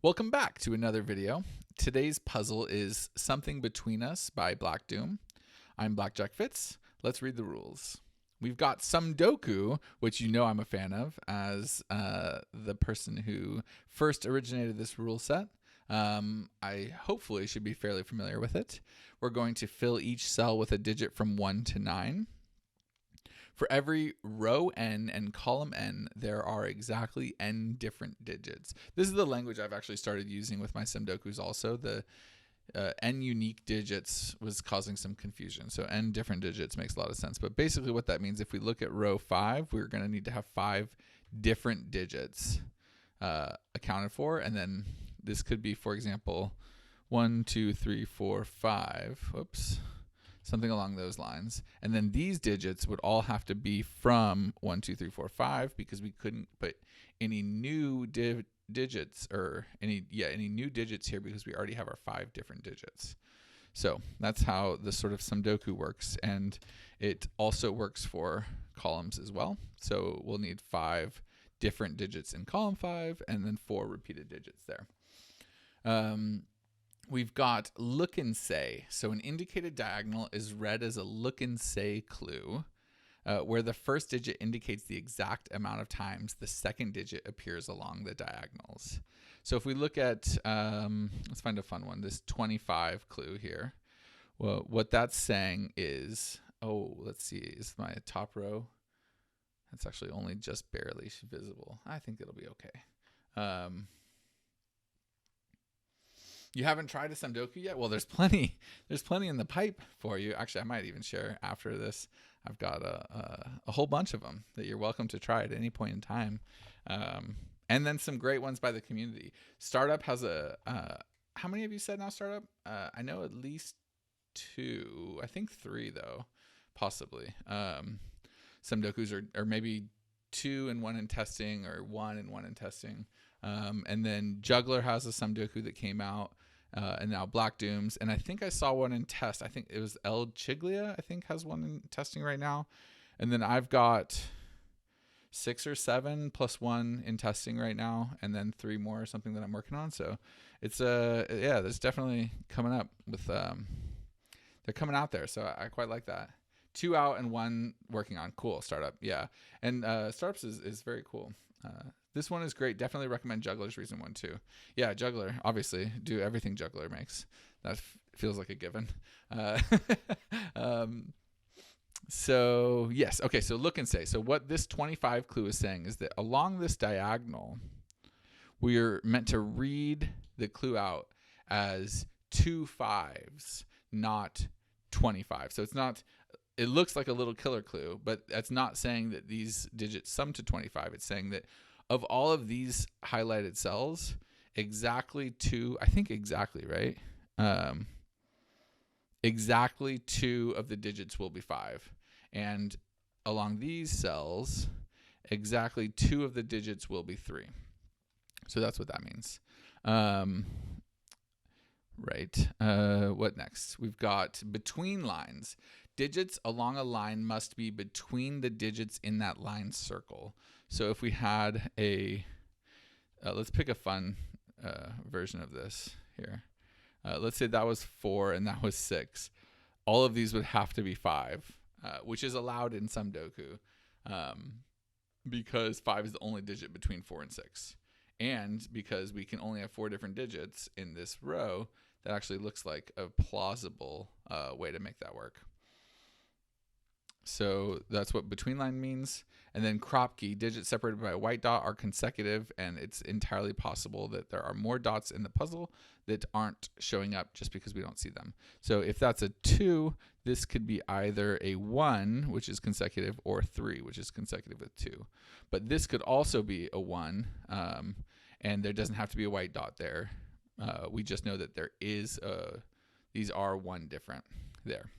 Welcome back to another video. Today's puzzle is Something Between Us by Black Doom. I'm Blackjack Fitz. Let's read the rules. We've got Somedoku, which you know I'm a fan of, as the person who first originated this rule set. I hopefully should be fairly familiar with it. We're going to fill each cell with a digit from 1 to 9. For every row n and column n, there are exactly n different digits. This is the language I've actually started using with my Somedokus also. The n unique digits was causing some confusion. So n different digits makes a lot of sense. But basically what that means, if we look at row 5, we're going to need to have 5 different digits accounted for. And then this could be, for example, 1, 2, 3, 4, 5. Whoops. Something along those lines. And then these digits would all have to be from 1, 2, 3, 4, 5 because we couldn't put any new digits or any new digits here because we already have our 5 different digits. So that's how the sort of Somedoku works. And it also works for columns as well. So we'll need 5 different digits in column 5 and then 4 repeated digits there. We've got look and say. So an indicated diagonal is read as a look and say clue, where the first digit indicates the exact amount of times the second digit appears along the diagonals. So if we look at, let's find a fun one, this 25 clue here. Well, what that's saying is, let's see, is my top row? That's actually only just barely visible. I think it'll be okay. You haven't tried a Somedoku yet? Well, there's plenty in the pipe for you. Actually, I might even share after this. I've got a whole bunch of them that you're welcome to try at any point in time. And then some great ones by the community. Startup has how many of you said now Startup? I know at least 2, I think 3 though, possibly. Somedokus or maybe 2 and 1 in testing, or 1 and 1 in testing. And then Juggler has a Somedoku that came out, and now Black Dooms. And I think I saw one in test. I think it was El Chiglia, I think, has one in testing right now. And then I've got 6 or 7 plus 1 in testing right now, and then 3 more or something that I'm working on. So it's there's definitely coming up with they're coming out there. So I quite like that. 2 out and 1 working on. Cool. Startup. Yeah. And Startups is very cool. This one is great. Definitely recommend Juggler's Reason 1 too. Yeah, Juggler, obviously. Do everything Juggler makes. That feels like a given. So, yes. Okay, so look and say. So what this 25 clue is saying is that along this diagonal, we're meant to read the clue out as 2 5s, not 25. So it looks like a little killer clue, but that's not saying that these digits sum to 25. It's saying that of all of these highlighted cells, exactly 2, I think exactly, right? Exactly 2 of the digits will be 5. And along these cells, exactly 2 of the digits will be 3. So that's what that means. Right. What next? We've got between lines. Digits along a line must be between the digits in that line circle. So if we had let's pick a fun version of this here. Let's say that was 4 and that was 6. All of these would have to be 5, which is allowed in Somedoku, because 5 is the only digit between 4 and 6. And because we can only have 4 different digits in this row, that actually looks like a plausible way to make that work. So that's what between line means. And then crop key, digits separated by a white dot are consecutive, and it's entirely possible that there are more dots in the puzzle that aren't showing up just because we don't see them. So if that's a 2, this could be either a 1, which is consecutive, or 3, which is consecutive with 2. But this could also be a 1, and there doesn't have to be a white dot there. We just know that there is these are 1 different there.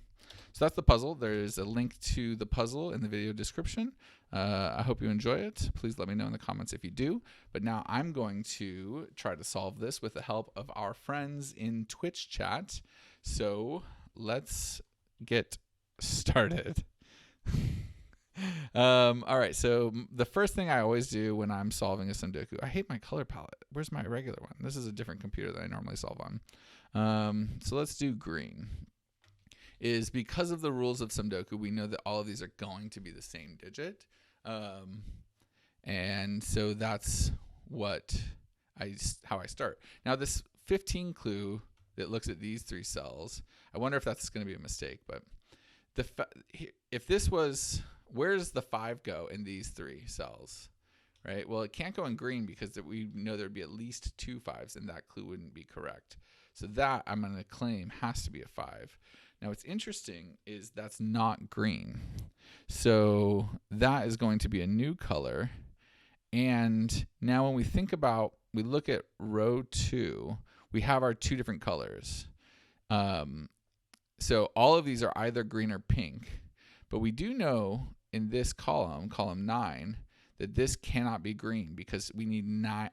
So that's the puzzle. There's a link to the puzzle in the video description. I hope you enjoy it. Please let me know in the comments if you do. But now I'm going to try to solve this with the help of our friends in Twitch chat. So let's get started. All right. So the first thing I always do when I'm solving a Somedoku, I hate my color palette. Where's my regular one? This is a different computer that I normally solve on. So let's do green. Is because of the rules of Somedoku, we know that all of these are going to be the same digit. And so that's how I start. Now this 15 clue that looks at these three cells, I wonder if that's going to be a mistake, but if this was, where's the 5 go in these 3 cells, right? Well, it can't go in green because we know there'd be at least 2 5s and that clue wouldn't be correct. So that I'm going to claim has to be a 5. Now what's interesting is that's not green. So that is going to be a new color. And now when we look at row 2, we have our 2 different colors. So all of these are either green or pink, but we do know in this column 9, that this cannot be green because we need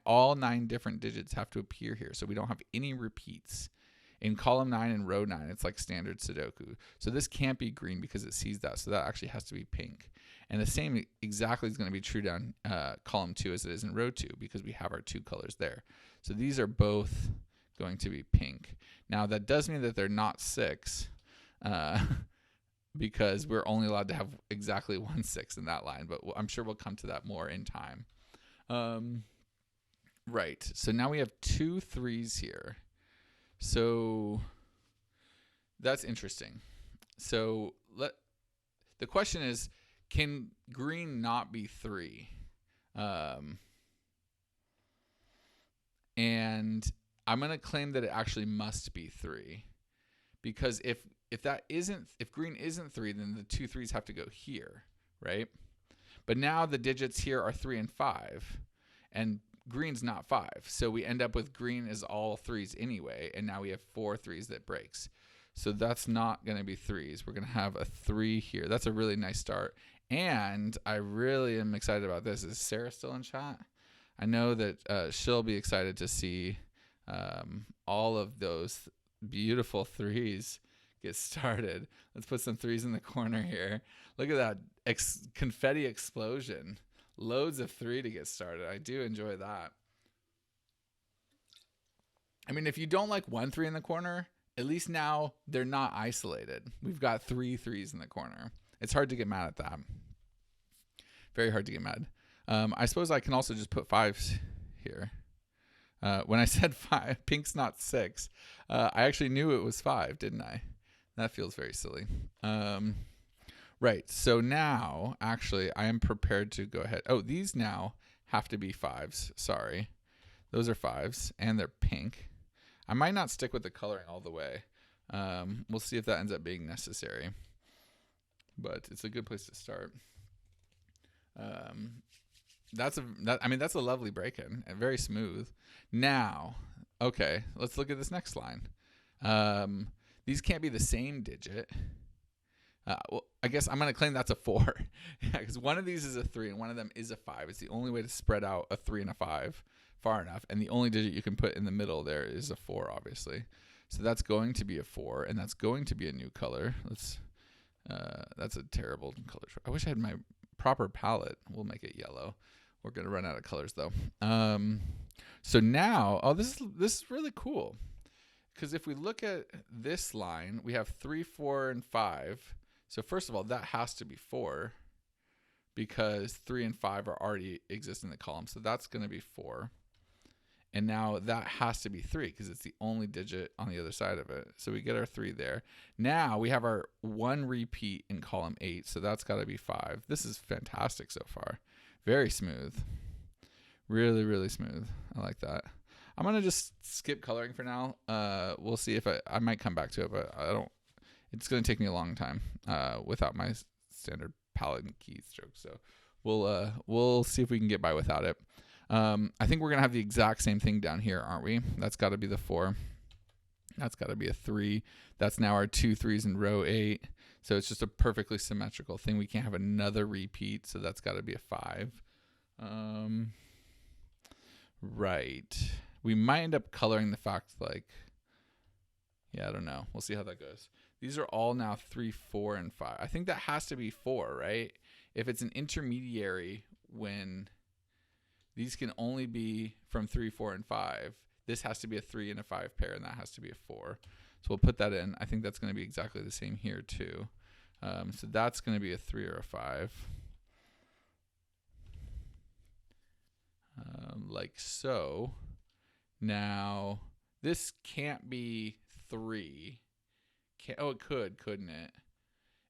all 9 different digits have to appear here. So we don't have any repeats. In column 9 and row 9, it's like standard Sudoku. So this can't be green because it sees that. So that actually has to be pink. And the same exactly is going to be true down column 2 as it is in row 2 because we have our 2 colors there. So these are both going to be pink. Now that does mean that they're not 6 because we're only allowed to have exactly 1 6 in that line. But I'm sure we'll come to that more in time. Right. So now we have 2 3s here. So that's interesting. So the question is, can green not be 3? And I'm going to claim that it actually must be 3 because if green isn't 3, then the 2 3s have to go here, right? But now the digits here are 3 and 5, and green's not 5. So we end up with green is all 3s anyway, and now we have 4 3s that breaks. So that's not going to be 3s. We're going to have a 3 here. That's a really nice start. And I really am excited about this. Is Sarah still in chat? I know that she'll be excited to see all of those beautiful 3s get started. Let's put some 3s in the corner here. Look at that confetti explosion. Loads of 3 to get started. I do enjoy that. I mean, if you don't like 1 3 in the corner, at least now they're not isolated. We've got 3 3s in the corner. It's hard to get mad at that. Very hard to get mad. I suppose I can also just put 5s here. When I said 5, pink's not 6. I actually knew it was 5, didn't I? That feels very silly. Right. So now, actually, I am prepared to go ahead. Oh, these now have to be 5s. Sorry. Those are 5s, and they're pink. I might not stick with the coloring all the way. We'll see if that ends up being necessary. But it's a good place to start. That's a lovely break-in and very smooth. Now, okay, let's look at this next line. These can't be the same digit. Well, I guess I'm going to claim that's a 4 because one of these is a 3 and one of them is a 5. It's the only way to spread out a 3 and a 5 far enough. And the only digit you can put in the middle there is a 4, obviously. So that's going to be a 4, and that's going to be a new color. That's a terrible color. I wish I had my proper palette. We'll make it yellow. We're going to run out of colors though. So now, this is really cool. Because if we look at this line, we have 3, 4, and 5. So first of all, that has to be 4 because 3 and 5 are already exist in the column. So that's going to be 4. And now that has to be 3 because it's the only digit on the other side of it. So we get our 3 there. Now we have our 1 repeat in column 8. So that's got to be 5. This is fantastic so far. Very smooth. Really, really smooth. I like that. I'm going to just skip coloring for now. We'll see if I might come back to it, but it's going to take me a long time without my standard palette and keystroke. So we'll see if we can get by without it. I think we're going to have the exact same thing down here, aren't we? That's got to be the 4. That's got to be a 3. That's now our 2 3s in row 8. So it's just a perfectly symmetrical thing. We can't have another repeat, so that's got to be a 5. Right. We might end up coloring the fact I don't know. We'll see how that goes. These are all now 3, 4, and 5. I think that has to be 4, right? if it's an intermediary, when these can only be from 3, 4, and 5, this has to be a 3 and a 5 pair, and that has to be a 4. So we'll put that in. I think that's going to be exactly the same here too. So that's going to be a 3 or a 5. Like so. Now, this can't be 3. It could, couldn't it?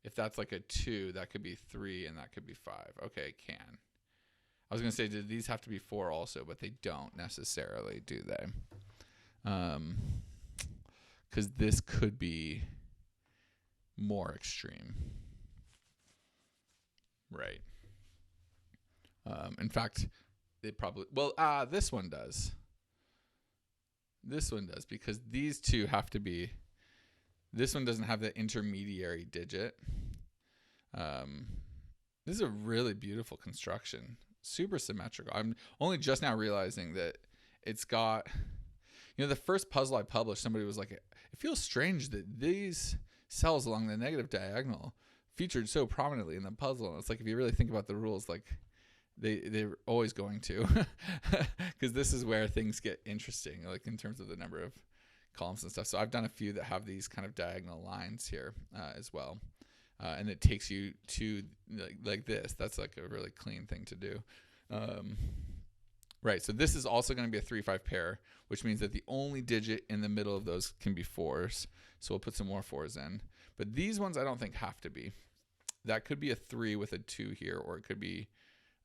If that's like a 2, that could be 3 and that could be 5. Okay, it can. I was going to say, did these have to be 4 also? But they don't necessarily, do they? Because this could be more extreme. Right. In fact, it probably... Well, this one does. This one does, because these two have to be... This one doesn't have the intermediary digit. This is a really beautiful construction. Super symmetrical. I'm only just now realizing that it's got... the first puzzle I published, somebody was like, it feels strange that these cells along the negative diagonal featured so prominently in the puzzle. And it's like, if you really think about the rules, like they're always going to, because this is where things get interesting, like in terms of the number of columns and stuff. So I've done a few that have these kind of diagonal lines here as well. And it takes you to like this. That's like a really clean thing to do. Right, so this is also going to be a 3-5 pair, which means that the only digit in the middle of those can be 4s. So we'll put some more 4s in. But these ones I don't think have to be. That could be a 3 with a 2 here, or it could be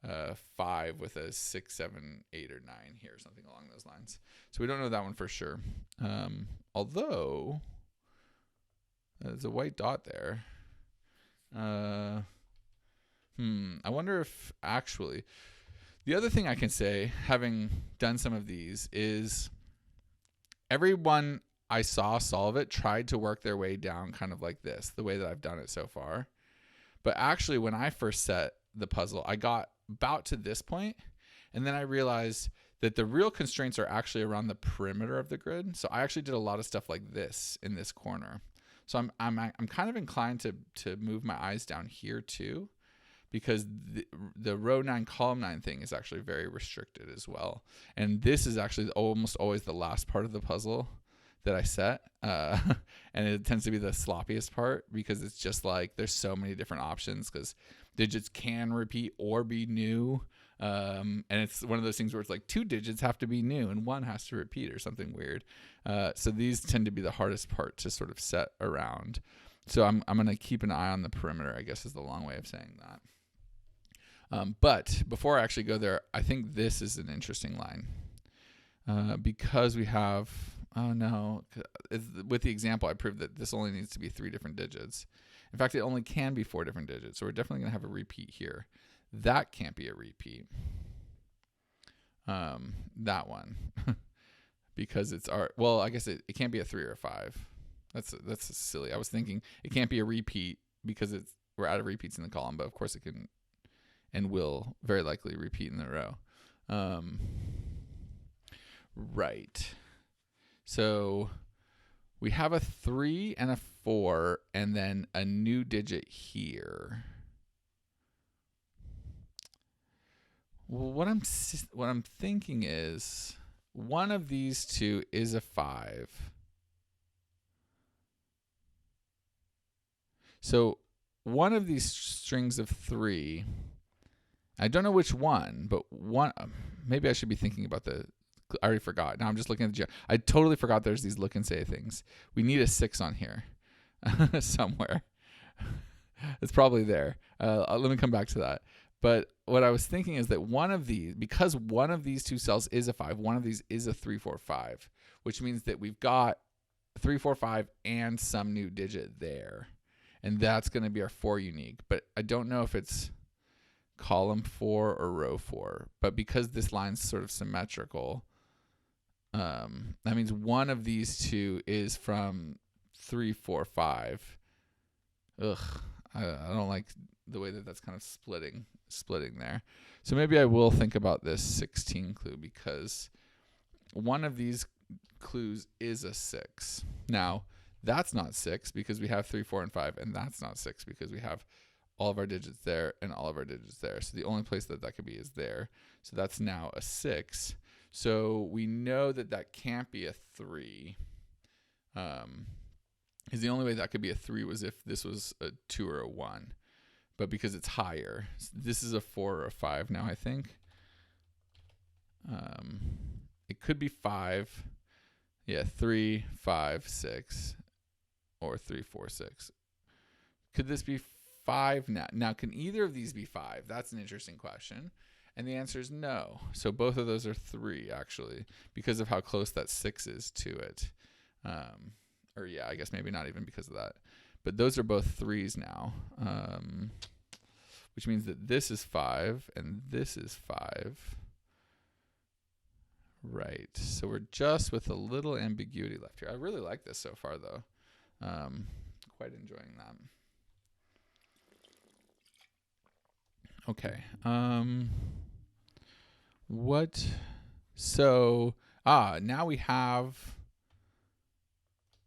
5 with a 6, 7, 8, or 9 here, something along those lines. So we don't know that one for sure. Although there's a white dot there. I wonder if actually... The other thing I can say, having done some of these, is everyone I saw solve it tried to work their way down kind of like this, the way that I've done it so far. But actually, when I first set the puzzle, I got about to this point, and then I realized that the real constraints are actually around the perimeter of the grid. So I actually did a lot of stuff like this in this corner. So I'm kind of inclined to move my eyes down here too, because the row 9, column 9 thing is actually very restricted as well. And this is actually almost always the last part of the puzzle that I set. And it tends to be the sloppiest part, because it's just like there's so many different options, because digits can repeat or be new. And it's one of those things where it's like 2 digits have to be new and 1 has to repeat or something weird. So these tend to be the hardest part to sort of set around. So I'm going to keep an eye on the perimeter, I guess is the long way of saying that. But before I actually go there, I think this is an interesting line, because we have, with the example, I proved that this only needs to be 3 different digits. In fact, it only can be 4 different digits. So we're definitely going to have a repeat here. That can't be a repeat. That one, because it's well, I guess it can't be a 3 or a 5. That's silly. I was thinking it can't be a repeat because we're out of repeats in the column, but of course it can and will very likely repeat in the row. Right. So we have a 3 and a 4 and then a new digit here. Well, what I'm thinking is one of these two is a 5. So one of these strings of 3, I don't know which one, but one, maybe I should be thinking about I already forgot. Now I'm just looking at I totally forgot there's these look and say things. We need a 6 on here somewhere. It's probably there. Let me come back to that. But what I was thinking is that one of these, because one of these two cells is a 5, one of these is a 3, 4, 5, which means that we've got 3, 4, 5 and some new digit there. And that's going to be our 4 unique. But I don't know if it's column 4 or row 4. But because this line's sort of symmetrical, that means one of these two is from 3, 4, 5. Ugh, I don't like the way that that's kind of splitting there. So maybe I will think about this 16 clue, because one of these clues is a 6. Now, that's not 6 because we have 3, 4, and 5, and that's not 6 because we have all of our digits there, and all of our digits there. So the only place that that could be is there. So that's now a 6. So we know that that can't be a 3. Because the only way that could be a 3 was if this was a 2 or a 1. But because it's higher, this is a 4 or a 5 now, I think. It could be 5. Yeah, 3, 5, 6, or 3, 4, 6. Could this be 5 now? Now, can either of these be 5? That's an interesting question. And the answer is no. So both of those are 3, actually, because of how close that 6 is to it. Or yeah, I guess maybe not even because of that. But those are both 3s now, which means that this is 5 and this is 5. Right. So we're just with a little ambiguity left here. I really like this so far, though. Quite enjoying that. Okay. What? So, now we have.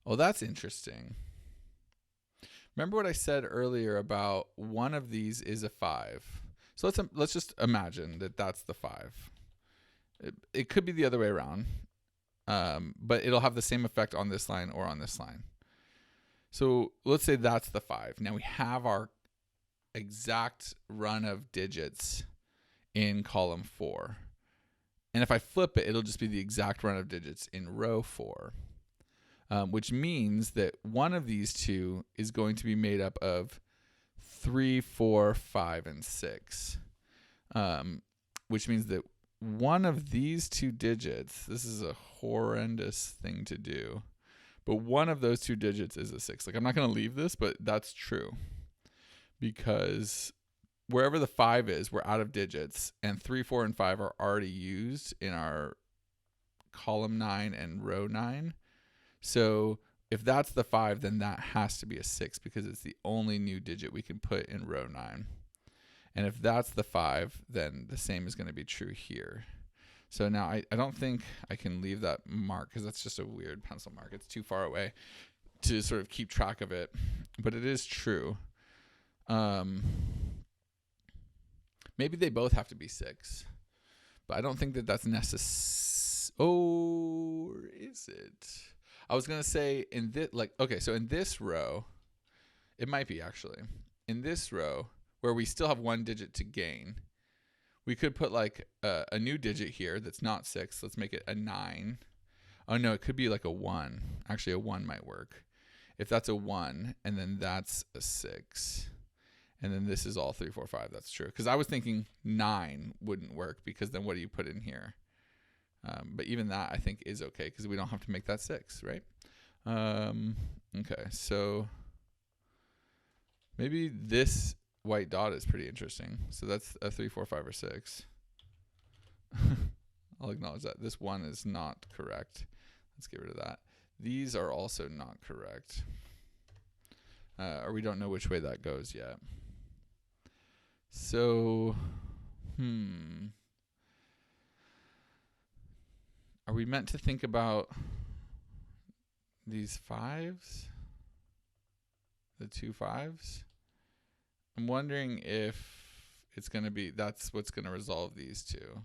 Oh, that's interesting. Remember what I said earlier about one of these is a 5. So let's just imagine that that's the 5. It could be the other way around, but it'll have the same effect on this line or on this line. So let's say that's the 5. Now we have our exact run of digits in column 4. And if I flip it, it'll just be the exact run of digits in row 4, which means that one of these two is going to be made up of 3, 4, 5, and 6, which means that one of these two digits, this is a horrendous thing to do, but one of those two digits is a 6. Like, I'm not going to leave this, but that's true. Because wherever the 5 is, we're out of digits, and 3, 4, and 5 are already used in our column 9 and row 9. So if that's the 5, then that has to be a 6 because it's the only new digit we can put in row 9. And if that's the 5, then the same is going to be true here. So now I don't think I can leave that mark because that's just a weird pencil mark. It's too far away to sort of keep track of it. But it is true. Maybe they both have to be 6. But I don't think that that's necessary. Oh, or is it? I was going to say in this, so in this row, it might be actually. In this row, where we still have one digit to gain, we could put like a new digit here that's not 6. Let's make it a 9. Oh, no, it could be like a 1. Actually, a 1 might work. If that's a 1, and then that's a 6, and then this is all 3, 4, 5, that's true. Because I was thinking 9 wouldn't work because then what do you put in here? But even that I think is okay because we don't have to make that 6, right? Okay, so maybe this white dot is pretty interesting. So that's a 3, 4, 5, or 6. I'll acknowledge that. This 1 is not correct. Let's get rid of that. These are also not correct. Or we don't know which way that goes yet. So, are we meant to think about these 5s? The 2 5s? I'm wondering if it's going to be, that's what's going to resolve these two.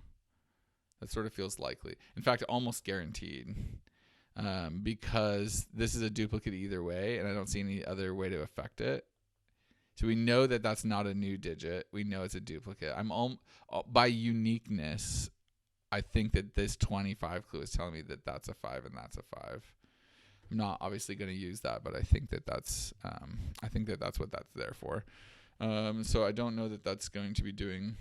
That sort of feels likely. In fact, almost guaranteed. Because this is a duplicate either way, and I don't see any other way to affect it. So we know that that's not a new digit. We know it's a duplicate. By uniqueness, I think that this 25 clue is telling me that that's a 5 and that's a 5. I'm not obviously going to use that, but I think that that's what that's there for. So I don't know that that's going to be doing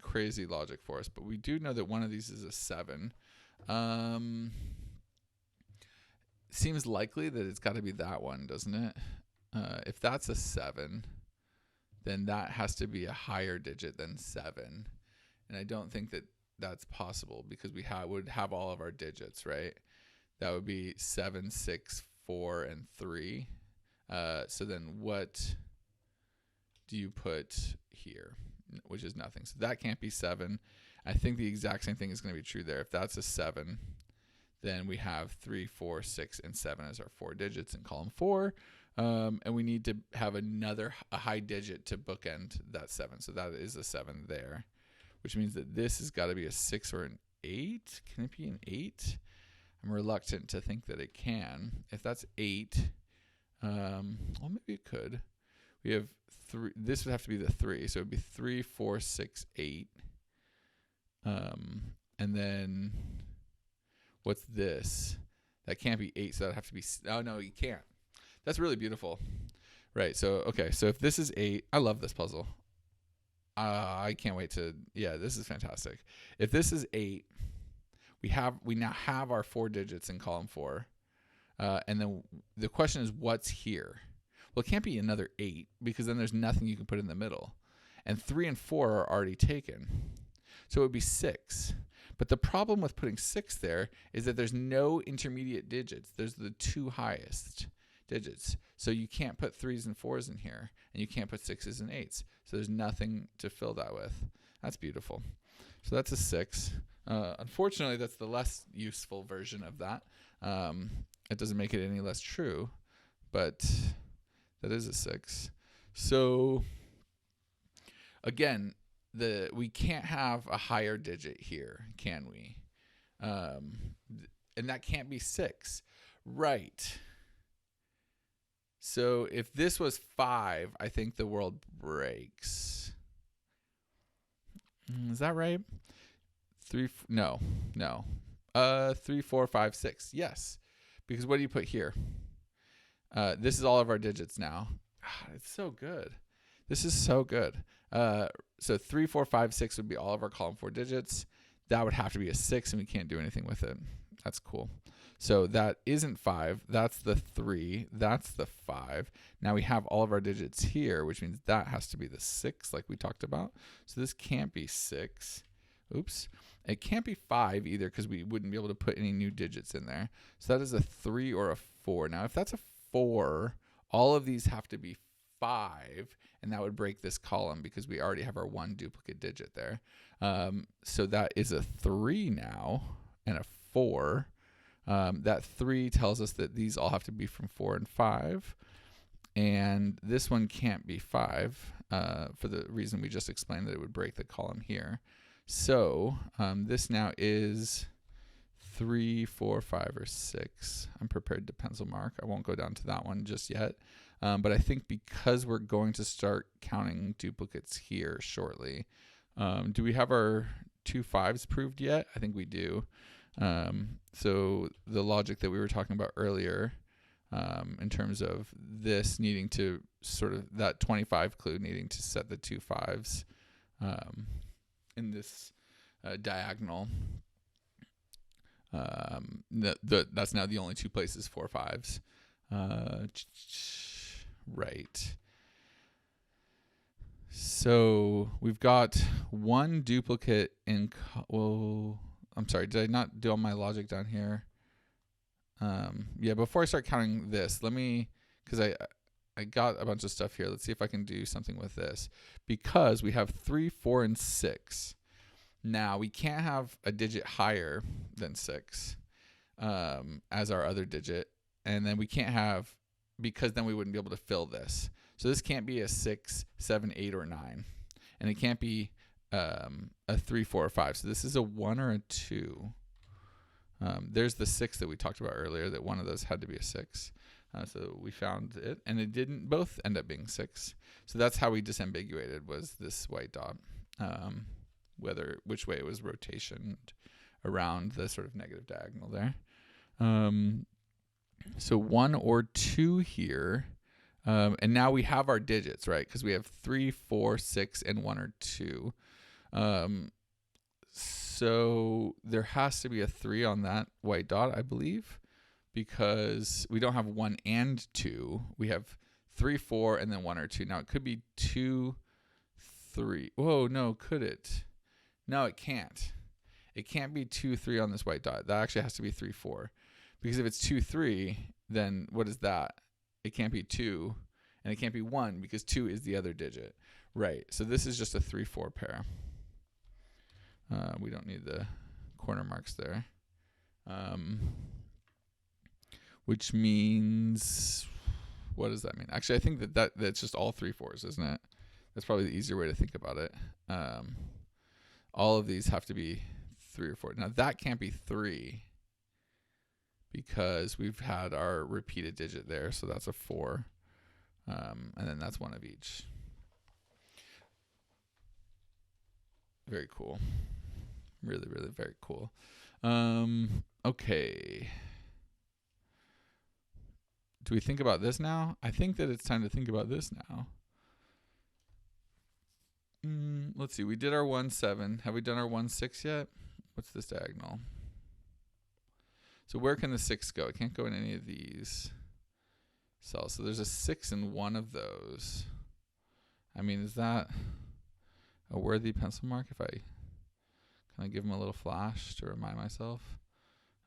crazy logic for us, but we do know that one of these is a 7. Seems likely that it's got to be that one, doesn't it? If that's a 7, then that has to be a higher digit than 7. And I don't think that that's possible because we would have all of our digits, right? That would be 7, 6, 4, and 3. So then what do you put here? Which is nothing. So that can't be 7. I think the exact same thing is going to be true there. If that's a 7, then we have 3, 4, 6, and 7 as our 4 digits in column 4. And we need to have a high digit to bookend that 7. So that is a 7 there, which means that this has got to be a 6 or an 8. Can it be an 8? I'm reluctant to think that it can. If that's 8, well, maybe it could. We have 3. This would have to be the 3. So it would be 3, 4, 6, 8. And then what's this? That can't be 8. So that'd have to be. Oh, no, you can't. That's really beautiful. Right. So, okay. So if this is 8, I love this puzzle. I can't wait to. Yeah, this is fantastic. If this is 8, we now have our 4 digits in column 4. And then the question is, what's here? Well, it can't be another 8 because then there's nothing you can put in the middle. And 3 and 4 are already taken. So it would be 6. But the problem with putting 6 there is that there's no intermediate digits. There's the 2 highest digits. So you can't put 3s and 4s in here, and you can't put 6s and 8s. So there's nothing to fill that with. That's beautiful. So that's a 6. Unfortunately, that's the less useful version of that. It doesn't make it any less true, but that is a 6. So again, we can't have a higher digit here, can we? And that can't be 6. Right. So if this was 5, I think the world breaks. Is that right? 3, no. 3, 4, 5, 6. Yes. Because what do you put here? This is all of our digits now. God, it's so good. This is so good. So 3, 4, 5, 6 would be all of our column 4 digits. That would have to be a 6, and we can't do anything with it. That's cool. So that isn't 5. That's the 3. That's the 5. Now we have all of our digits here, which means that has to be the 6, like we talked about. So this can't be 6. Oops. It can't be 5 either because we wouldn't be able to put any new digits in there. So that is a 3 or a 4. Now, if that's a 4, all of these have to be 5, and that would break this column because we already have our 1 duplicate digit there. So that is a 3 now and a 4. That 3 tells us that these all have to be from 4 and 5. And this one can't be 5 for the reason we just explained, that it would break the column here. So this now is 3, 4, 5, or 6. I'm prepared to pencil mark. I won't go down to that one just yet. But I think because we're going to start counting duplicates here shortly. Do we have our 2 5s proved yet? I think we do. So the logic that we were talking about earlier, in terms of this needing to sort of that 25 clue needing to set the 2 5s in this diagonal. That's now the only 2 places 4 5s. Right. So we've got 1 duplicate in. Well, I'm sorry. Did I not do all my logic down here? Yeah. Before I start counting this, let me, because I got a bunch of stuff here. Let's see if I can do something with this, because we have 3, 4, and 6. Now we can't have a digit higher than 6 as our other digit, and then we can't have, because then we wouldn't be able to fill this. So this can't be a 6, 7, 8, or 9, and it can't be a 3, 4, or 5. So this is a 1 or a 2. There's the 6 that we talked about earlier, that one of those had to be a 6. So we found it, and it didn't both end up being 6. So that's how we disambiguated, was this white dot, which way it was rotation around the sort of negative diagonal there. So 1 or 2 here. And now we have our digits, right? Because we have 3, 4, 6, and 1 or 2. So there has to be a 3 on that white dot, I believe, because we don't have 1 and 2. We have 3, 4, and then 1 or 2. Now it could be 2, 3. Whoa, no, could it? No, it can't. It can't be 2, 3 on this white dot. That actually has to be 3, 4. Because if it's 2, 3, then what is that? It can't be 2, and it can't be 1, because 2 is the other digit. Right, so this is just a 3, 4 pair. We don't need the corner marks there. Which means, what does that mean? Actually, I think that's just all 3 4s, isn't it? That's probably the easier way to think about it. All of these have to be 3 or 4. Now that can't be 3 because we've had our repeated digit there, so that's a 4. And then that's one of each. Very cool. Really, really very cool. Okay. Do we think about this now? I think that it's time to think about this now. Let's see. We did our 1 7. Have we done our 1 6 yet? What's this diagonal? So where can the 6 go? It can't go in any of these cells. So there's a 6 in one of those. I mean, is that a worthy pencil mark if I kind of give them a little flash to remind myself?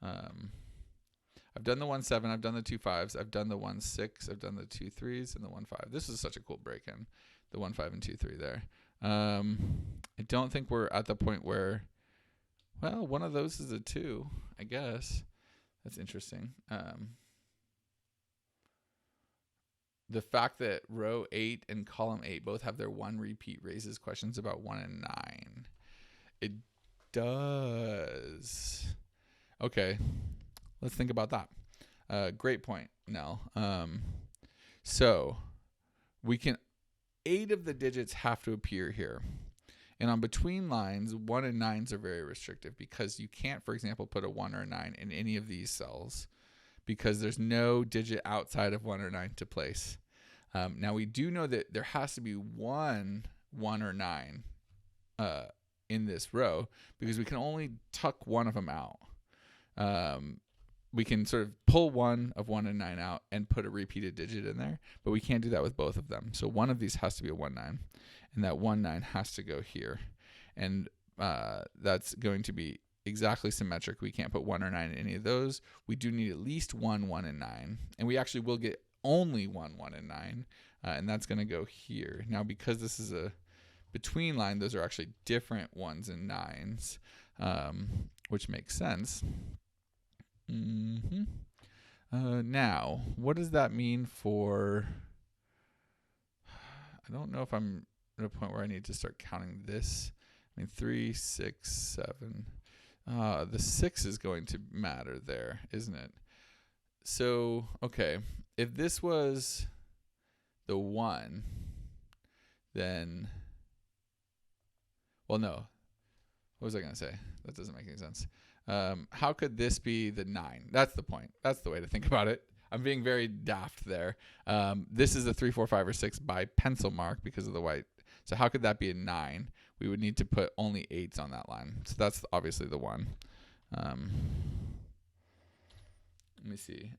I've done the 1 7. I've done the 2 5s. I've done the 1 6. I've done the 2 3s and the 1 5. This is such a cool break-in. The 1 5 and 2 3 there. I don't think we're at the point where, well, one of those is a 2, I guess. That's interesting. The fact that row 8 and column 8 both have their 1 repeat raises questions about 1 and 9. It does. Okay, let's think about that. Great point, Nell. So we can, 8 of the digits have to appear here. And on between lines, 1 and 9s are very restrictive because you can't, for example, put a 1 or a 9 in any of these cells because there's no digit outside of 1 or 9 to place. Now, we do know that there has to be one 1 or 9 in this row because we can only tuck one of them out. We can sort of pull one of 1 and 9 out and put a repeated digit in there, but we can't do that with both of them. So one of these has to be a 1 9, and that 1 9 has to go here. And that's going to be exactly symmetric. We can't put 1 or 9 in any of those. We do need at least 1 1 and 9, and we actually will get only 1 1 and 9, and that's going to go here. Now, because this is a between line, those are actually different 1s and 9s, which makes sense. Now, what does that mean for, I don't know if I'm at a point where I need to start counting this. I mean, 3, 6, 7. The 6 is going to matter there, isn't it? So, okay, if this was the 1, then, well, no. What was I going to say? That doesn't make any sense. How could this be the 9? That's the point. That's the way to think about it. I'm being very daft there. This is a 3, 4, 5, or 6 by pencil mark because of the white. So how could that be a 9? We would need to put only 8s on that line. So that's obviously the 1. Let me see.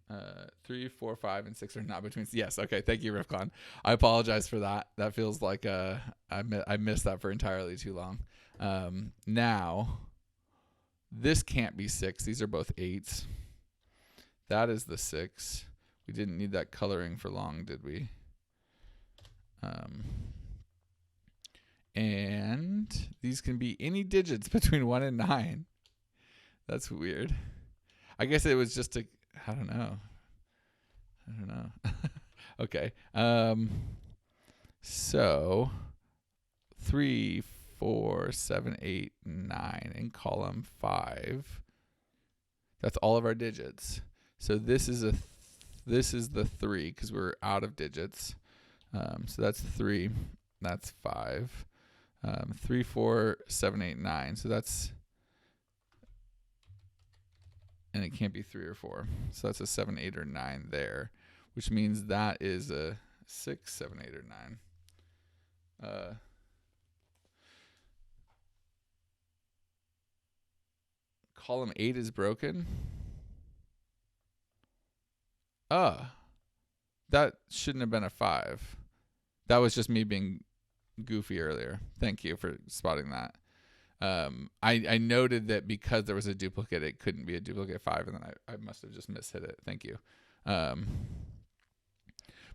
3, 4, 5, and 6 are not between. Yes. Okay. Thank you, Rifkon. I apologize for that. That feels like I missed that for entirely too long. Now, this can't be 6. These are both 8s. That is the 6. We didn't need that coloring for long, did we? And these can be any digits between 1 and 9. That's weird. I guess it was just I don't know. Okay. So 3, 4, 7, 8, 9 in column 5. That's all of our digits. So this is the 3 because we're out of digits. So that's 3. That's 5. 3, 4, 7, 8, 9. So that's, and it can't be 3 or 4. So that's a 7, 8, or 9 there, which means that is a 6, 7, 8, or 9. Column 8 is broken. That shouldn't have been a 5. That was just me being goofy earlier. Thank you for spotting that. I noted that because there was a duplicate, it couldn't be a duplicate 5, and then I must have just mishit it. Thank you.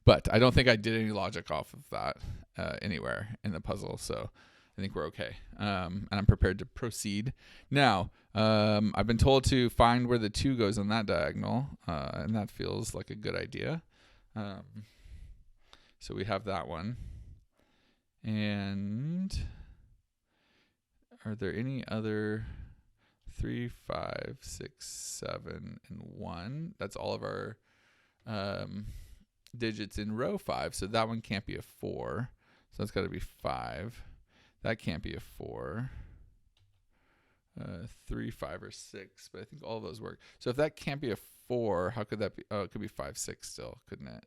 But I don't think I did any logic off of that anywhere in the puzzle, so I think we're okay. And I'm prepared to proceed. Now, I've been told to find where the 2 goes on that diagonal, and that feels like a good idea. So we have that one. And are there any other 3, 5, 6, 7, and 1? That's all of our digits in row 5. So that one can't be a 4. So that's got to be 5. That can't be a 4. 3, 5, or 6. But I think all of those work. So if that can't be a 4, how could that be? Oh, it could be 5, 6 still, couldn't it?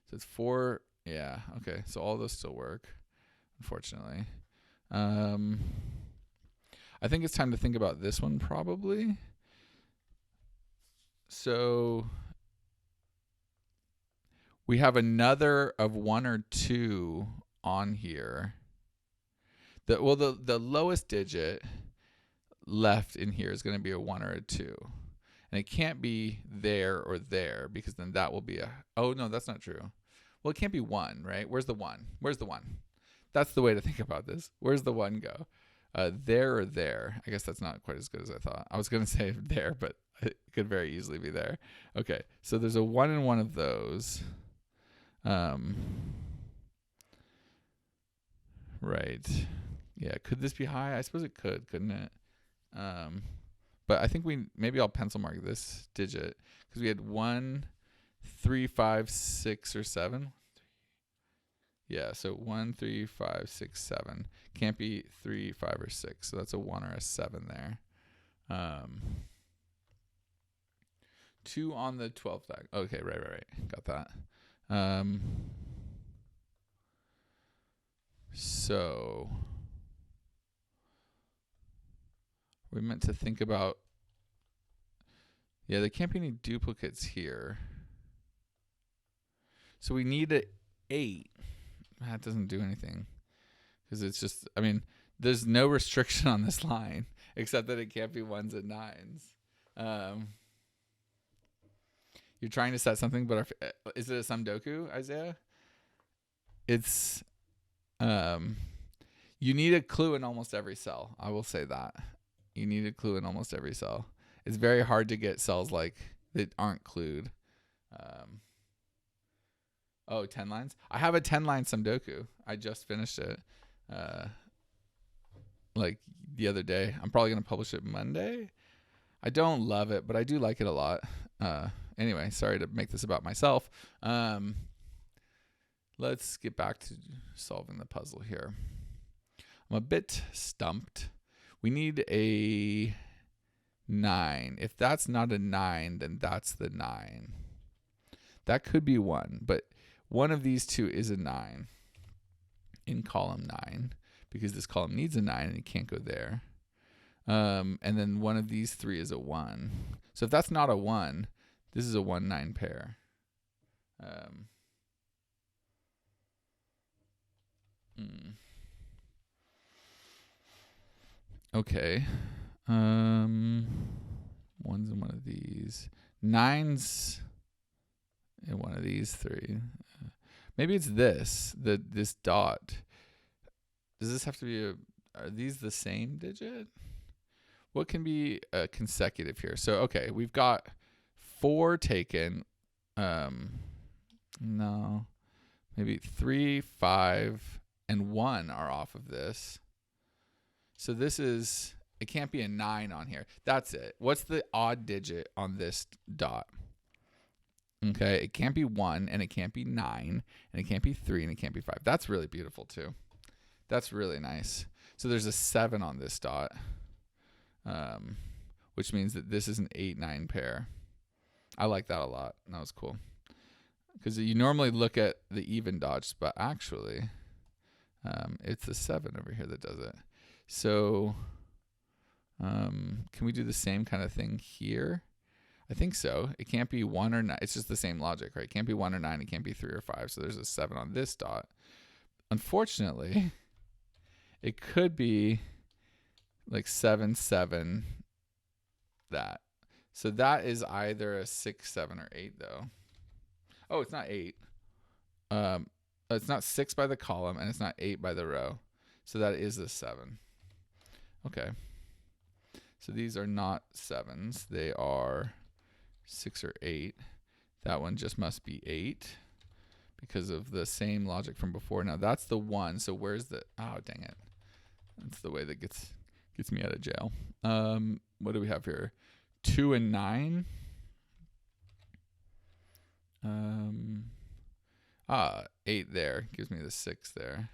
So it's 4. Yeah. Okay. So all those still work, unfortunately. I think it's time to think about this one probably. So we have another of 1 or 2 on here. The lowest digit left in here is going to be a 1 or a 2. And it can't be there or there, because then that will be a... Oh, no, that's not true. Well, it can't be 1, right? Where's the 1? Where's the 1? That's the way to think about this. Where's the 1 go? There or there? I guess that's not quite as good as I thought. I was going to say there, but it could very easily be there. Okay, so there's a 1 in one of those. Right. Yeah, could this be high? I suppose it could, couldn't it? But I think maybe I'll pencil mark this digit, because we had 1, 3, 5, 6, or 7. Yeah, so 1, 3, 5, 6, 7. Can't be 3, 5, or 6. So that's a 1 or a 7 there. 2 on the 12th back. Okay, right. Got that. So we meant to think about... Yeah, there can't be any duplicates here. So we need an 8. That doesn't do anything, because it's just... I mean, there's no restriction on this line except that it can't be 1s and 9s. You're trying to set something, but is it a Somedoku, Isaiah? It's... you need a clue in almost every cell. I will say that. You need a clue in almost every cell. It's very hard to get cells that aren't clued. 10 lines? I have a 10-line Somedoku. I just finished it the other day. I'm probably going to publish it Monday. I don't love it, but I do like it a lot. Anyway, sorry to make this about myself. Let's get back to solving the puzzle here. I'm a bit stumped. We need a 9. If that's not a 9, then that's the 9. That could be 1, but one of these two is a 9 in column 9, because this column needs a 9 and it can't go there. And then one of these 3 is a 1. So if that's not a 1, this is a 1-9 pair. Okay. 1's in one of these. 9's in one of these 3. Maybe it's this dot. Does this have to be are these the same digit? What can be consecutive here? So, okay, we've got 4 taken. No. Maybe 3, 5, and 1 are off of this. So this is... It can't be a 9 on here. That's it. What's the odd digit on this dot? Okay, it can't be 1, and it can't be 9, and it can't be 3, and it can't be 5. That's really beautiful, too. That's really nice. So there's a 7 on this dot, which means that this is an 8-9 pair. I like that a lot. That was cool. Because you normally look at the even dots, but actually, it's the 7 over here that does it. So... can we do the same kind of thing here? I think so. It can't be 1 or 9. It's just the same logic, right? It can't be 1 or 9. It can't be 3 or 5. So there's a 7 on this dot. Unfortunately, it could be like 7, 7, that. So that is either a 6, 7, or 8, though. Oh, it's not 8. It's not 6 by the column, and it's not 8 by the row. So that is a 7. Okay. So these are not 7s. They are 6 or 8. That one just must be 8, because of the same logic from before. Now that's the 1. So where's the, oh, dang it. That's the way that gets me out of jail. What do we have here? 2 and 9. 8 there gives me the 6 there.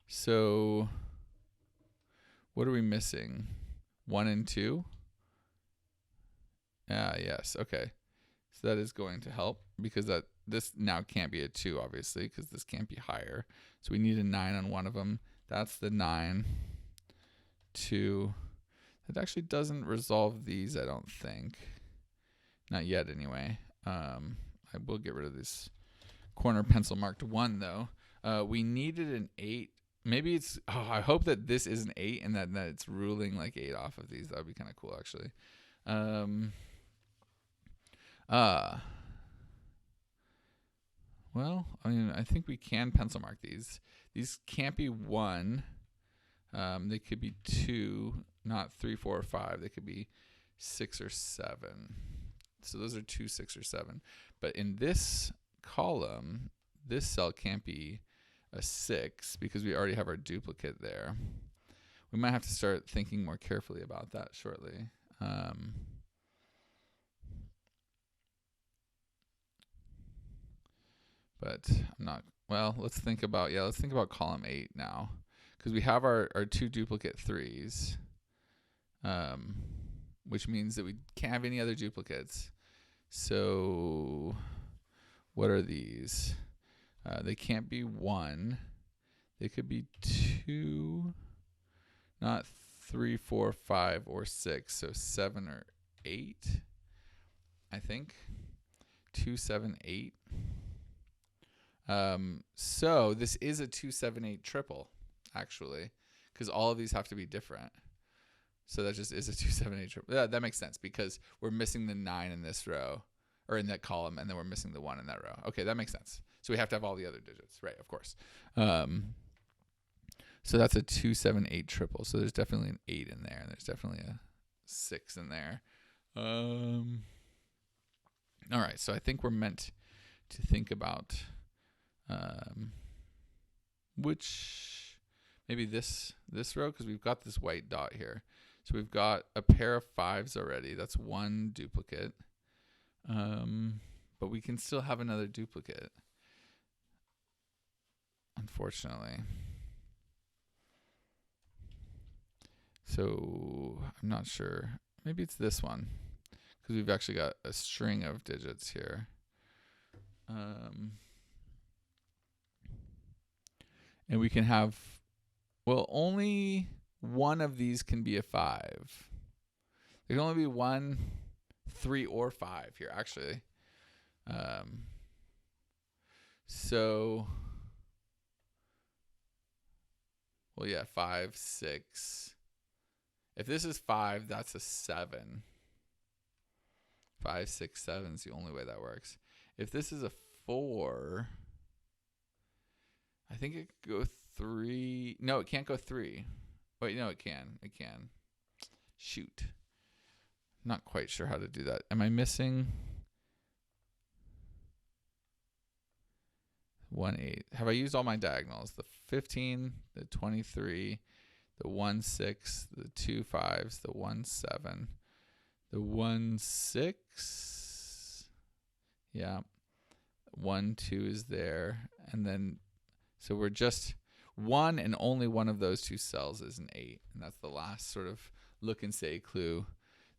So what are we missing? 1 and 2? Yes. Okay. So that is going to help because this now can't be a 2, obviously, because this can't be higher. So we need a 9 on one of them. That's the 9. 2. That actually doesn't resolve these, I don't think. Not yet, anyway. I will get rid of this corner pencil marked 1, though. We needed an 8. Maybe it's, I hope that this is an 8 and that it's ruling like 8 off of these. That would be kind of cool, actually. Well, I mean, I think we can pencil mark these. These can't be 1. They could be 2, not 3, 4, or 5. They could be 6 or 7. So those are 2, 6, or 7. But in this column, this cell can't be a 6 because we already have our duplicate there. We might have to start thinking more carefully about that shortly. But I'm not, well, let's think about column 8 now, because we have our 2 duplicate 3s, which means that we can't have any other duplicates. So what are these? They can't be 1. They could be 2, not 3, 4, 5, or 6. So 7 or 8, I think. 2, 7, 8. So this is a 2, 7, 8 triple, actually, because all of these have to be different. So that just is a 2, 7, 8 triple. Yeah, that makes sense because we're missing the 9 in this row, or in that column, and then we're missing the 1 in that row. Okay, that makes sense. So we have to have all the other digits, right? Of course. So that's a 2, 7, 8 triple. So there's definitely an 8 in there, and there's definitely a 6 in there. All right, so I think we're meant to think about which, maybe this row, because we've got this white dot here. So we've got a pair of 5s already. That's 1 duplicate. But we can still have another duplicate, unfortunately. So I'm not sure. Maybe it's this one, because we've actually got a string of digits here. And we can have, well, only one of these can be a 5. There can only be 1, 3, or 5 here, actually. So, well, yeah, 5, 6. If this is 5, that's a 7. 5, 6, 7 is the only way that works. If this is a 4, I think it could go 3. No, it can't go 3. Wait, no, it can. It can. Shoot. Not quite sure how to do that. Am I missing 1, 8? Have I used all my diagonals? The 15, the 23, the 1, 6, the 2 5s, the 1, 7, the 1, 6. Yeah. 1, 2 is there. And then, so we're just 1 and only one of those 2 cells is an 8. And that's the last sort of look and say clue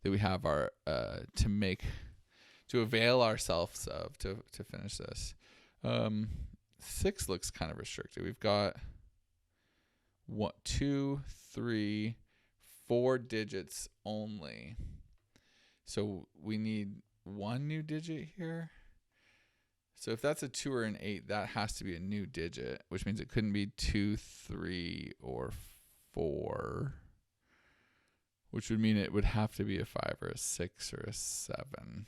that we have our to avail ourselves of to finish this. 6 looks kind of restricted. We've got 1, 2, 3, 4 digits only. So we need 1 new digit here. So if that's a 2 or an 8, that has to be a new digit, which means it couldn't be 2, 3, or 4, which would mean it would have to be a 5 or a 6 or a 7.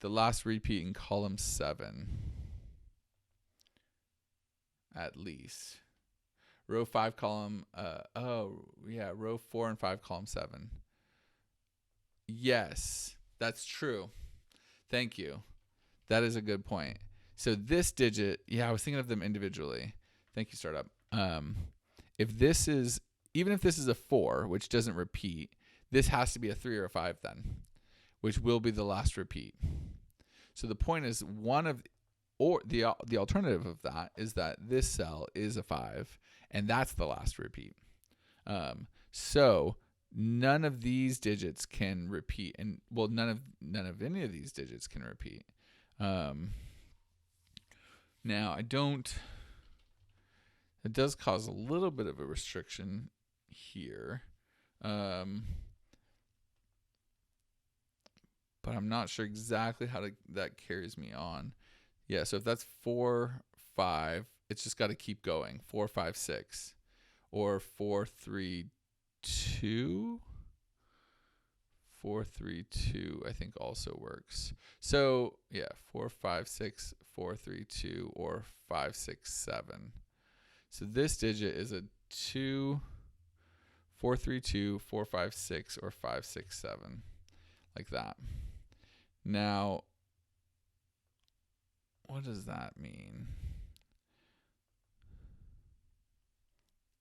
The last repeat in column 7, at least. Row 5, column, row 4 and 5, column 7. Yes, that's true. Thank you. That is a good point. So this digit, yeah, I was thinking of them individually. Thank you, startup. If this is, even if this is a 4, which doesn't repeat, this has to be a 3 or a 5 then, which will be the last repeat. So the point is the alternative of that is that this cell is a 5, and that's the last repeat. So none of these digits can repeat, and well, none of any of these digits can repeat. Now it does cause a little bit of a restriction here, but I'm not sure exactly how that carries me on. Yeah, so if that's 4, 5, it's just got to keep going. 4, 5, 6, or 4, 3, 2. 4, 3, 2, I think also works. So yeah, 4, 5, 6, 4, 3, 2, or 5, 6, 7. So this digit is a 2, 4, 3, 2, 4, 5, 6, or 5, 6, 7, like that. Now, what does that mean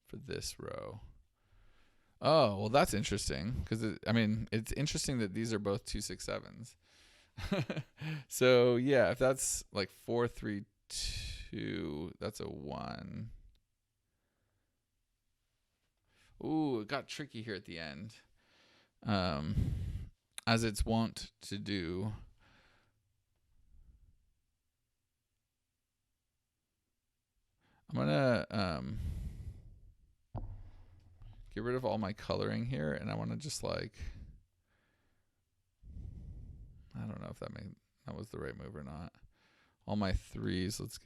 for this row? Oh, well, that's interesting because it's interesting that these are both 2, 6, 7s. So yeah, if that's like 4, 3, 2, that's a 1. Ooh, it got tricky here at the end. As it's wont to do. I'm gonna get rid of all my coloring here, and I want to just like, I don't know if that was the right move or not. All my 3s, let's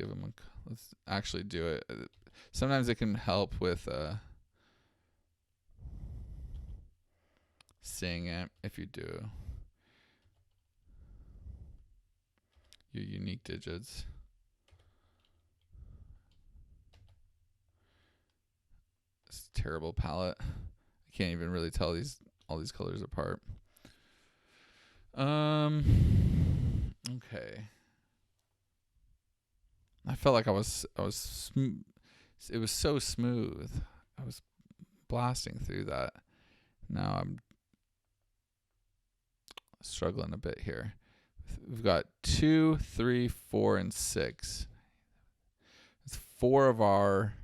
actually do it. Sometimes it can help with seeing it if you do your unique digits. It's a terrible palette. I can't even really tell all these colors apart. Okay. I felt like I was it was so smooth. I was blasting through that. Now I'm struggling a bit here. We've got 2, 3, 4, and 6. It's 4 of our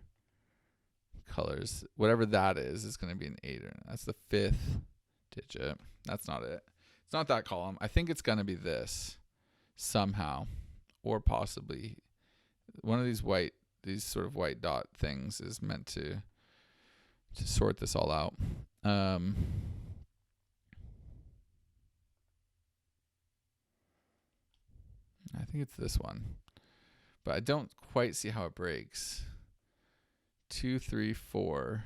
colors. Whatever that is going to be an 8. That's the 5th digit. That's not it. It's not that column. I think it's going to be this somehow, or possibly one of these sort of white dot things is meant to sort this all out. I think it's this one, but I don't quite see how it breaks. 2, 3, 4.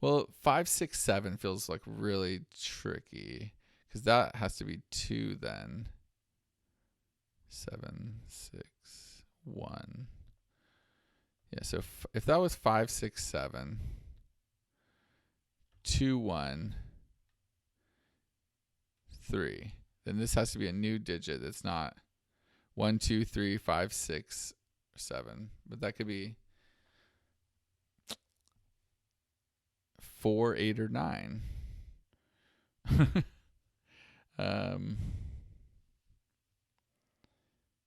Well, 5, 6, 7 feels like really tricky because that has to be 2 then. 7, 6, 1. Yeah, so if that was 5, 6, 7, 2, 1, 3, then this has to be a new digit that's not 1, 2, 3, 5, 6, 7. But that could be 4, 8, or 9.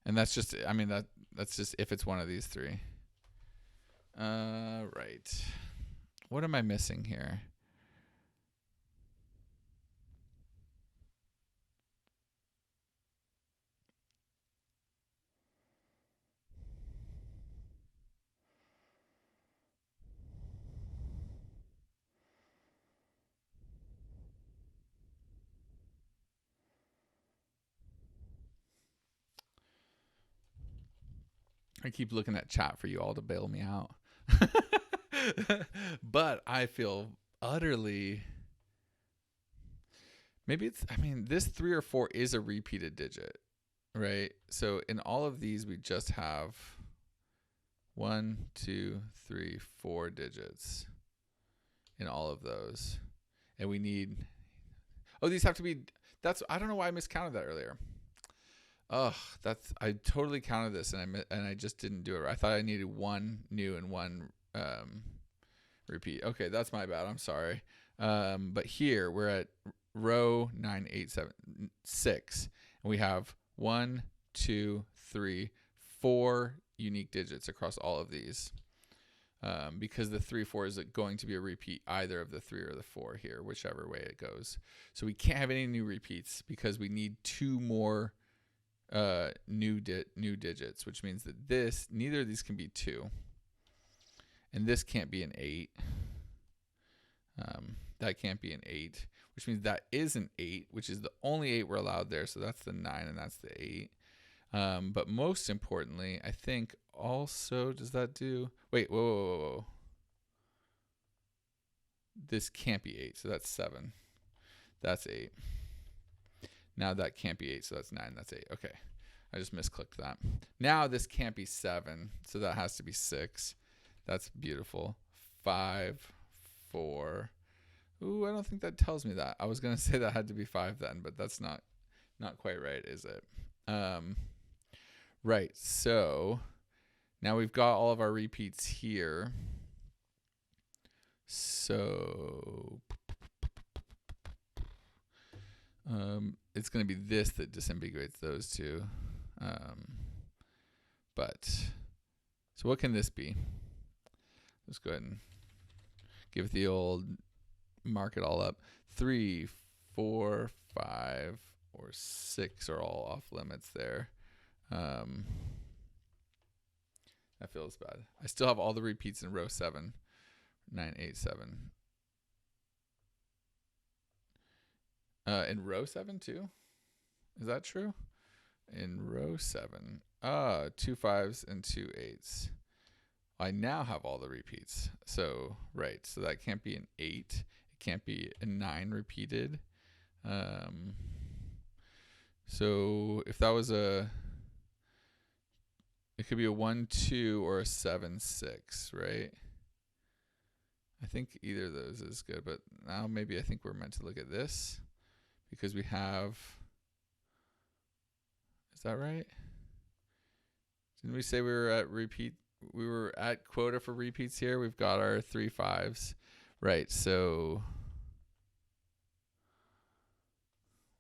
And that's just, that's just if it's one of these 3. Right. What am I missing here? I keep looking at chat for you all to bail me out. But I feel utterly... Maybe this 3 or 4 is a repeated digit, right? So in all of these, we just have 1, 2, 3, 4 digits in all of those. And we need... Oh, these have to be... I don't know why I miscounted that earlier. Oh, I totally counted this and I just didn't do it. I thought I needed one new and one repeat. Okay, that's my bad. I'm sorry. But here we're at row 9, 8, 7, 6, and we have 1, 2, 3, 4 unique digits across all of these. Because the 3, 4 is going to be a repeat either of the 3 or the 4 here, whichever way it goes. So we can't have any new repeats because we need 2 more new digits, which means that neither of these can be 2, and this can't be an 8. That can't be an 8, which means that is an 8, which is the only 8 we're allowed there. So that's the 9 and that's the 8. But most importantly, I think also, does that do? Wait, whoa. This can't be 8, so that's 7. That's 8. Now that can't be 8, so that's 9. That's 8. Okay, I just misclicked that. Now this can't be 7, so that has to be 6. That's beautiful. 5, 4. Ooh, I don't think that tells me that. I was gonna say that had to be 5 then, but that's not quite right, is it? Right. So now we've got all of our repeats here. So it's going to be this that disambiguates those two. But so what can this be? Let's go ahead and give it the old mark it all up. 3, 4, 5, or 6 are all off limits there. That feels bad. I still have all the repeats in row 7. 9, 8, 7. In row 7 too? Is that true? In row 7. 2 5s and 2 8s. I now have all the repeats. So, right. So that can't be an 8. It can't be a 9 repeated. So if that was it could be a 1 2 or a 7 6, right? I think either of those is good, but now maybe I think we're meant to look at this because we have. Is that right? Didn't we say we were at repeat? We were at quota for repeats here. We've got our 3 5s, right? So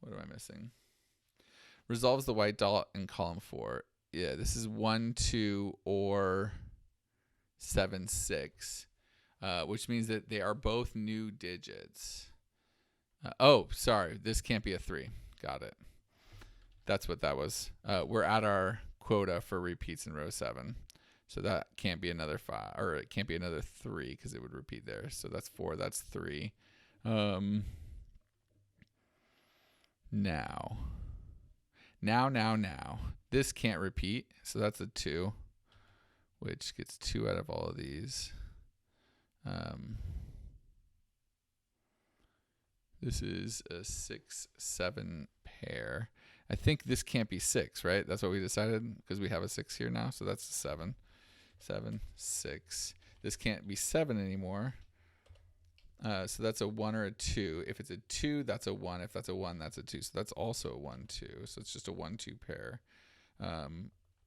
what am I missing? Resolves the white dot in column 4. Yeah, this is 1 2 or 7 6. Which means that they are both new digits. Sorry. This can't be a 3. Got it. That's what that was. We're at our quota for repeats in row 7. So that can't be another 5, or it can't be another 3 because it would repeat there. So that's 4. That's 3. Now. This can't repeat. So that's a 2, which gets 2 out of all of these. This is a 6 7 pair. I think this can't be 6, right? That's what we decided because we have a 6 here now. So that's a 7. 7 6. This can't be 7 anymore. So that's a 1 or a 2. If it's a 2, that's a 1. If that's a 1, that's a 2. So that's also a 1 2. So it's just a 1 2 pair.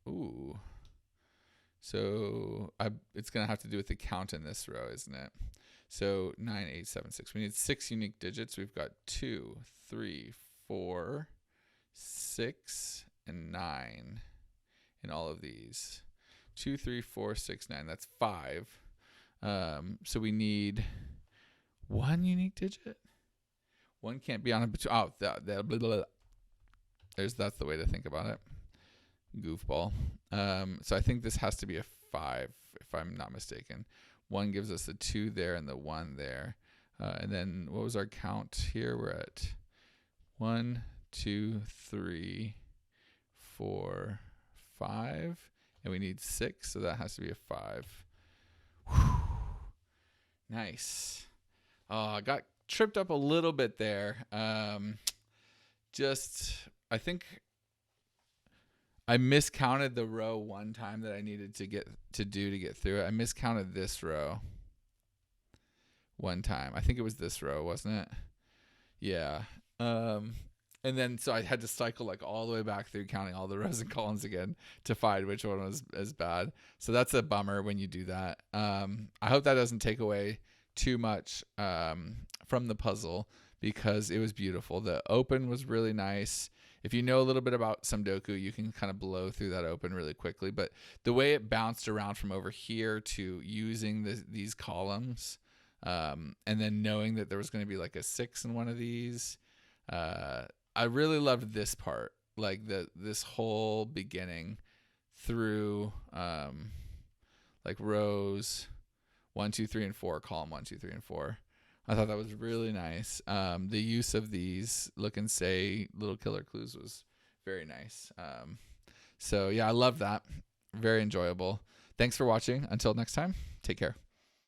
Ooh. So it's going to have to do with the count in this row, isn't it? So 9 8 7 6. We need 6 unique digits. We've got 2 3 4 6 and 9 in all of these. 2 3 4 6 9. That's 5. So we need 1 unique digit. 1 can't be on a that's the way to think about it. Goofball. So I think this has to be a 5 if I'm not mistaken. 1 gives us the 2 there and the 1 there. And then what was our count here? We're at 1 2 3 4 5, and we need 6, so that has to be a 5. Whew. Nice. I got tripped up a little bit there. I think I miscounted the row one time that I needed to get through it. I miscounted this row one time. I think it was this row, wasn't it? Yeah. And then so I had to cycle like all the way back through counting all the rows and columns again to find which one was as bad. So that's a bummer when you do that. I hope that doesn't take away too much from the puzzle, because it was beautiful. The open was really nice. If you know a little bit about Somedoku, you can kind of blow through that open really quickly. But the way it bounced around from over here to using these columns, and then knowing that there was going to be like a 6 in one of these, I really loved this part, like this whole beginning through like rows 1, 2, 3, and 4, column 1, 2, 3, and 4. I thought that was really nice. The use of these look and say little killer clues was very nice. So yeah, I love that. Very enjoyable. Thanks for watching. Until next time, take care.